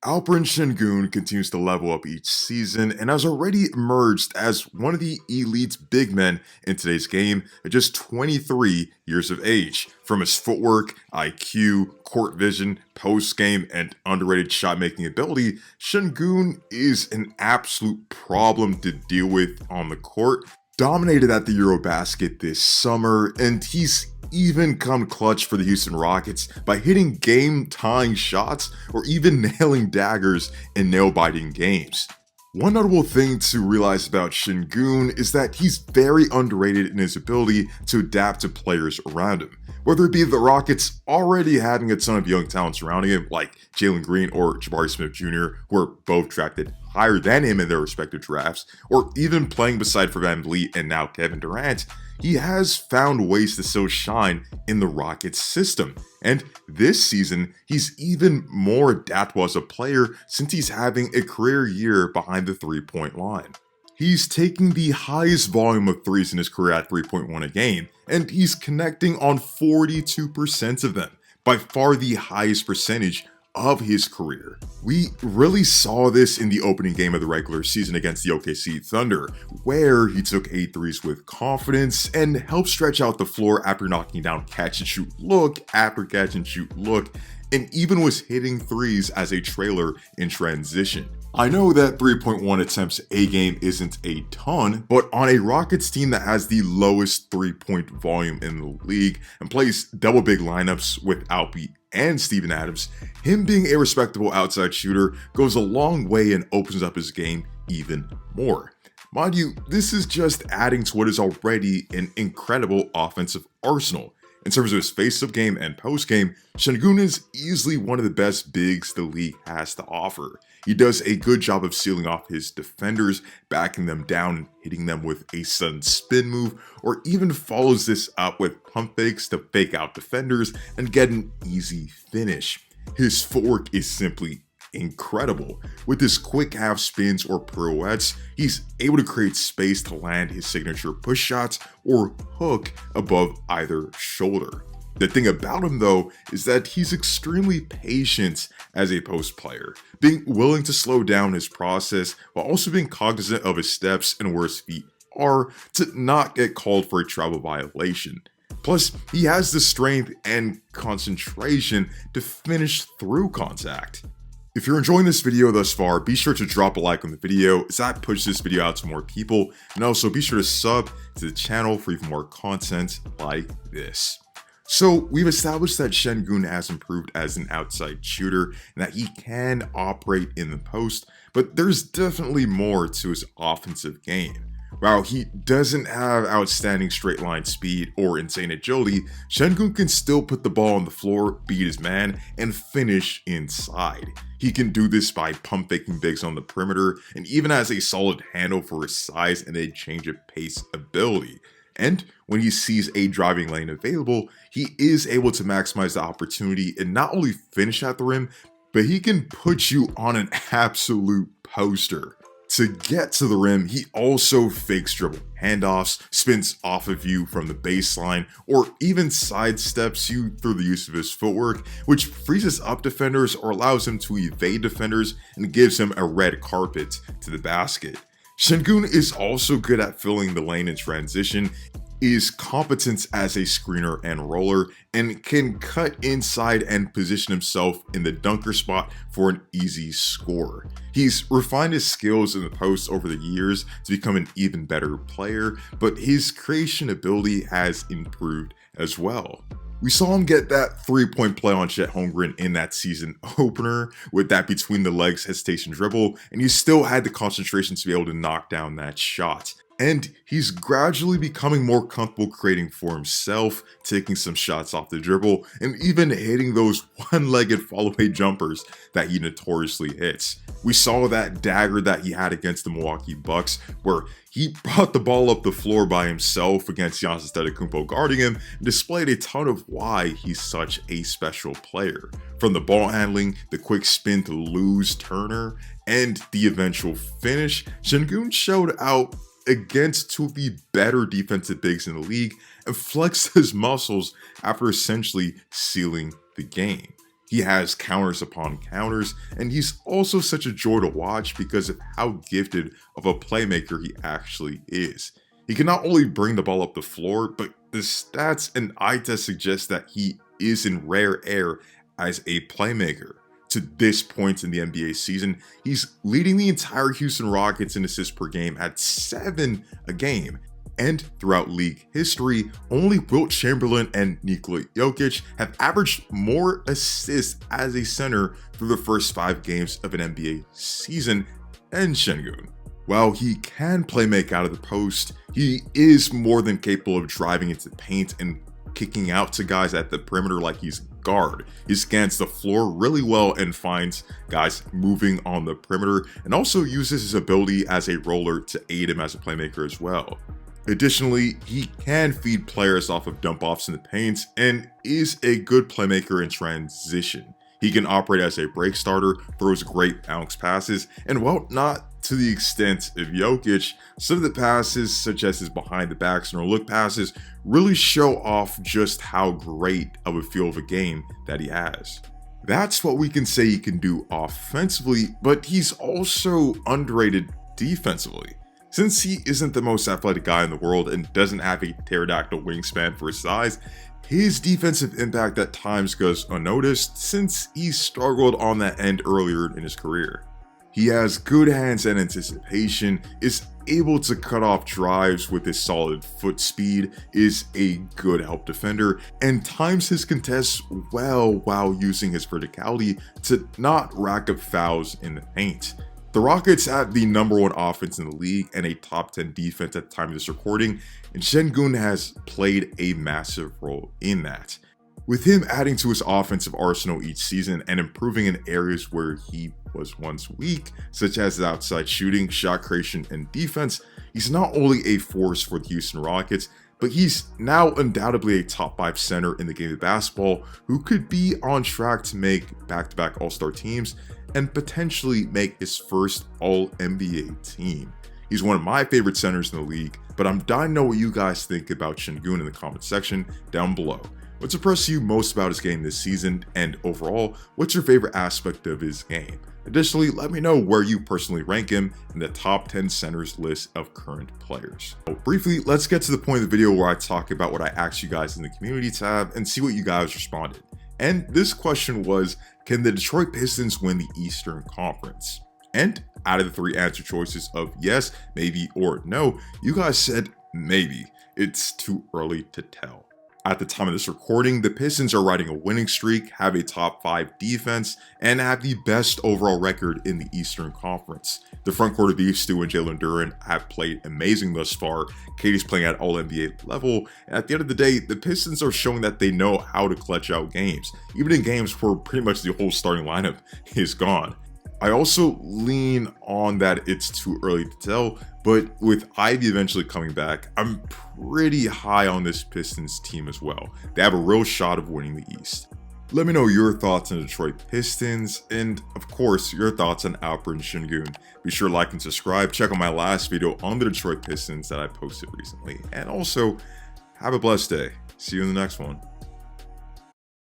Alperen Sengun continues to level up each season and has already emerged as one of the elite big men in today's game at just 23 years of age. From his footwork, IQ, court vision, post-game, and underrated shot-making ability, Sengun is an absolute problem to deal with on the court. Dominated at the Eurobasket this summer, and he's even come clutch for the Houston Rockets by hitting game-tying shots or even nailing daggers in nail-biting games. One notable thing to realize about Sengun is that he's very underrated in his ability to adapt to players around him. Whether it be the Rockets already having a ton of young talent surrounding him, like Jalen Green or Jabari Smith Jr., who are both drafted higher than him in their respective drafts, or even playing beside Van Vliet and now Kevin Durant, he has found ways to still shine in the Rockets system. And this season, he's even more adaptable as a player since he's having a career year behind the three-point line. He's taking the highest volume of threes in his career at 3.1 a game, and he's connecting on 42% of them, by far the highest percentage of his career. We really saw this in the opening game of the regular season against the OKC Thunder, where he took 8 threes with confidence and helped stretch out the floor after knocking down catch and shoot look after catch and shoot look, and even was hitting threes as a trailer in transition. I know that 3.1 attempts a game isn't a ton, but on a Rockets team that has the lowest 3-point volume in the league and plays double big lineups with Alpi and Steven Adams, him being a respectable outside shooter goes a long way and opens up his game even more. Mind you, this is just adding to what is already an incredible offensive arsenal. In terms of his face-up game and post-game, Sengun is easily one of the best bigs the league has to offer. He does a good job of sealing off his defenders, backing them down and hitting them with a sudden spin move, or even follows this up with pump fakes to fake out defenders and get an easy finish. His footwork is simply incredible. With his quick half spins or pirouettes, he's able to create space to land his signature push shots or hook above either shoulder. The thing about him though is that he's extremely patient as a post player, being willing to slow down his process while also being cognizant of his steps and where his feet are to not get called for a travel violation. Plus, he has the strength and concentration to finish through contact. If you're enjoying this video thus far, be sure to drop a like on the video as that pushes this video out to more people, and also be sure to sub to the channel for even more content like this. So we've established that Sengun has improved as an outside shooter and that he can operate in the post, but there's definitely more to his offensive game. While he doesn't have outstanding straight line speed or insane agility, Sengun can still put the ball on the floor, beat his man, and finish inside. He can do this by pump faking bigs on the perimeter and even has a solid handle for his size and a change of pace ability. And when he sees a driving lane available, he is able to maximize the opportunity and not only finish at the rim, but he can put you on an absolute poster. To get to the rim, he also fakes dribble handoffs, spins off of you from the baseline, or even sidesteps you through the use of his footwork, which freezes up defenders or allows him to evade defenders and gives him a red carpet to the basket. Sengun is also good at filling the lane in transition, is competent as a screener and roller, and can cut inside and position himself in the dunker spot for an easy score. He's refined his skills in the post over the years to become an even better player, but his creation ability has improved as well. We saw him get that 3-point play on Chet Holmgren in that season opener with that between the legs hesitation dribble, and he still had the concentration to be able to knock down that shot. And he's gradually becoming more comfortable creating for himself, taking some shots off the dribble, and even hitting those one-legged follow-away jumpers that he notoriously hits. We saw that dagger that he had against the Milwaukee Bucks, where he brought the ball up the floor by himself against Giannis Antetokounmpo guarding him, and displayed a ton of why he's such a special player. From the ball handling, the quick spin to lose Turner, and the eventual finish, Sengun showed out against two of the better defensive bigs in the league and flexed his muscles after essentially sealing the game. He has counters upon counters, and he's also such a joy to watch because of how gifted of a playmaker he actually is. He can not only bring the ball up the floor, but the stats and eye test suggest that he is in rare air as a playmaker. To this point in the NBA season, he's leading the entire Houston Rockets in assists per game at 7 a game. And throughout league history, only Wilt Chamberlain and Nikola Jokic have averaged more assists as a center through the first 5 games of an NBA season than Sengun. While he can play make out of the post, he is more than capable of driving into the paint and kicking out to guys at the perimeter like he's guard. He scans the floor really well and finds guys moving on the perimeter, and also uses his ability as a roller to aid him as a playmaker as well. Additionally, he can feed players off of dump-offs in the paint and is a good playmaker in transition. He can operate as a break starter, throws great bounce passes, and while not to the extent of Jokic, some of the passes, such as his behind the backs and look passes, really show off just how great of a feel of a game that he has. That's what we can say he can do offensively, but he's also underrated defensively. Since he isn't the most athletic guy in the world and doesn't have a pterodactyl wingspan for his size, his defensive impact at times goes unnoticed since he struggled on that end earlier in his career. He has good hands and anticipation, is able to cut off drives with his solid foot speed, is a good help defender, and times his contests well while using his verticality to not rack up fouls in the paint. The Rockets have the #1 offense in the league and a top 10 defense at the time of this recording, and Sengun has played a massive role in that. With him adding to his offensive arsenal each season and improving in areas where he was once weak, such as his outside shooting, shot creation, and defense, he's not only a force for the Houston Rockets, but he's now undoubtedly a top 5 center in the game of basketball who could be on track to make back-to-back All-Star teams and potentially make his first All-NBA team. He's one of my favorite centers in the league, but I'm dying to know what you guys think about Sengun in the comment section down below. What's impressed you most about his game this season, and overall, what's your favorite aspect of his game? Additionally, let me know where you personally rank him in the top 10 centers list of current players. Briefly, let's get to the point of the video where I talk about what I asked you guys in the community tab and see what you guys responded. And this question was, can the Detroit Pistons win the Eastern Conference? And out of the 3 answer choices of yes, maybe, or no, you guys said maybe. It's too early to tell. At the time of this recording, the Pistons are riding a winning streak, have a top 5 defense, and have the best overall record in the Eastern Conference. The front court of these two and Jalen Duren have played amazing thus far. Katie's playing at All-NBA level, and at the end of the day, the Pistons are showing that they know how to clutch out games, even in games where pretty much the whole starting lineup is gone. I also lean on that it's too early to tell, but with Ivy eventually coming back, I'm pretty high on this Pistons team as well. They have a real shot of winning the East. Let me know your thoughts on the Detroit Pistons, and of course, your thoughts on Alperen Sengun. Be sure to like and subscribe. Check out my last video on the Detroit Pistons that I posted recently. And also, have a blessed day. See you in the next one.